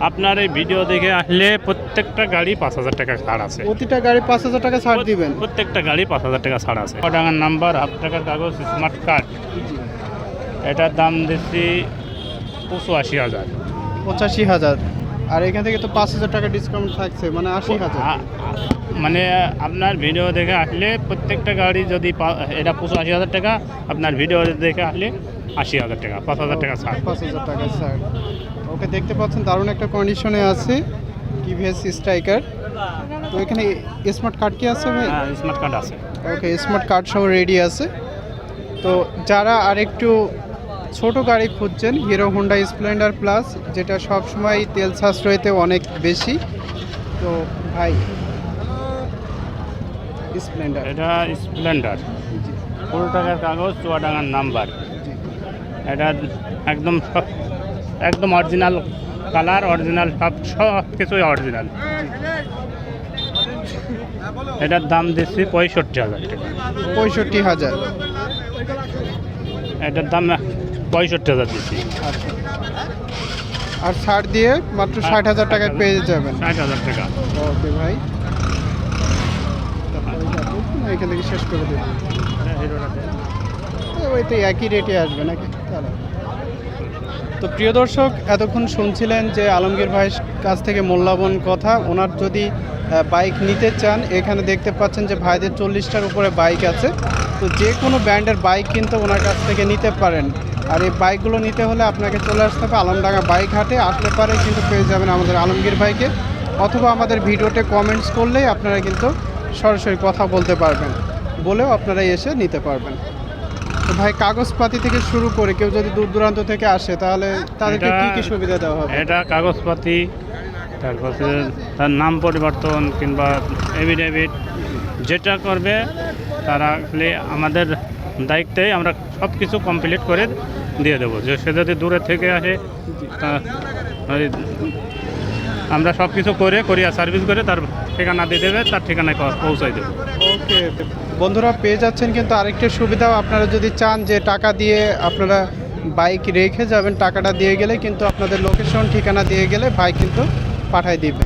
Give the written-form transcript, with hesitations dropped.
আপনার এই ভিডিও দেখে আসলে প্রত্যেকটা গাড়ি 5,000 টাকা ছাড় আছে। প্রতিটা গাড়ি 5,000 টাকা ছাড় দিবেন? প্রত্যেকটা গাড়ি 5,000 টাকা ছাড় আছে। টাকার নাম্বার, হাফ টাকার কাগজ, স্মার্ট কার্ড। এটার দাম দিচ্ছি 85,000। 85,000। আর এখান থেকে তো 5,000 টাকা ডিসকাউন্ট থাকছে, মানে 80,000। মানে আপনার ভিডিও দেখে আসলে প্রত্যেকটা গাড়ি যদি এটা 85,000 টাকা, আপনার ভিডিও দেখে আসলে 80,000 টাকা, 5,000 টাকা ছাড়। 5,000 টাকা ছাড়। ওকে, দেখতে পাচ্ছেন দারুণ একটা কন্ডিশনে আছে টিভিএস স্ট্রাইকার। তো এখানে স্মার্ট কার্ড কি আছে ভাই? হ্যাঁ, স্মার্ট কার্ড আছে। ওকে, স্মার্ট কার্ড সহ রেডি আছে। তো যারা আরেকটু ছোট গাড়ি খুঁজছেন, হিরো হোন্ডা স্প্লেন্ডার প্লাস, যেটা সব সময় তেল সাশ্রয়তে অনেক বেশি। তো ভাই স্প্লেন্ডার, এটা স্প্লেন্ডার, পুরো টাকার কাগজ, চুয়াডাঙ্গার নাম্বার। এটা একদম একদম অরিজিনাল কালার, অরিজিনাল সব কিছুই অরিজিনাল। এটার দাম দিচ্ছি 65,000 টাকা। 65,000। এটার দাম 65,000 দিচ্ছি। আচ্ছা, আর ছাড় দিয়ে মাত্র 60,000 টাকায় পেয়ে যাবেন। 60,000 টাকা। ওকে ভাই, এখান থেকে শেষ করে দেবেন। ওই তো একই রেটে আসবে নাকি? তো প্রিয় দর্শক, এতক্ষণ শুনছিলেন যে আলমগীর ভাইয়ের কাছ থেকে মূল্যবান কথা। ওনার যদি বাইক নিতে চান, এখানে দেখতে পাচ্ছেন যে ভাইদের 40টার উপরে বাইক আছে। তো যে কোনো ব্র্যান্ডের বাইক কিন্তু ওনার কাছ থেকে নিতে পারেন। আর এই বাইকগুলো নিতে হলে আপনাকে চলে আসতে হবে আলমডাঙ্গা বাইক হাটে। আসলে পারে কিন্তু পেয়ে যাবেন আমাদের আলমগীর ভাইকে, অথবা আমাদের ভিডিওতে কমেন্টস করলেই আপনারা কিন্তু সরাসরি কথা বলতে পারবেন, বলেও আপনারা এসে নিতে পারবেন। তো ভাই, কাগজপাতি থেকে শুরু করে কেউ যদি দূর দূরান্ত থেকে আসে, তাহলে তাদেরকে কী কী সুবিধা দেওয়া হবে? এটা কাগজপাতি, তারপর তার নাম পরিবর্তন কিংবা এফিডেভিট যেটা করবে তারা আমাদের দায়িত্বে আমরা সব কিছু কমপ্লিট করে দিয়ে দেবো। যে সে যদি দূরে থেকে আসে, আমরা সব কিছু করে কোরিয়ার সার্ভিস করে তার ঠিকানা দিয়ে দেবে, তার ঠিকানায় পৌঁছাই দেবো। ওকে বন্ধুরা, পেয়ে যাচ্ছেন কিন্তু আরেকটা সুবিধাও। আপনারা যদি চান যে টাকা দিয়ে আপনারা বাইক রেখে যাবেন, টাকাটা দিয়ে গেলে কিন্তু আপনাদের লোকেশন ঠিকানা দিয়ে গেলে বাইক কিন্তু পাঠাই দিবে।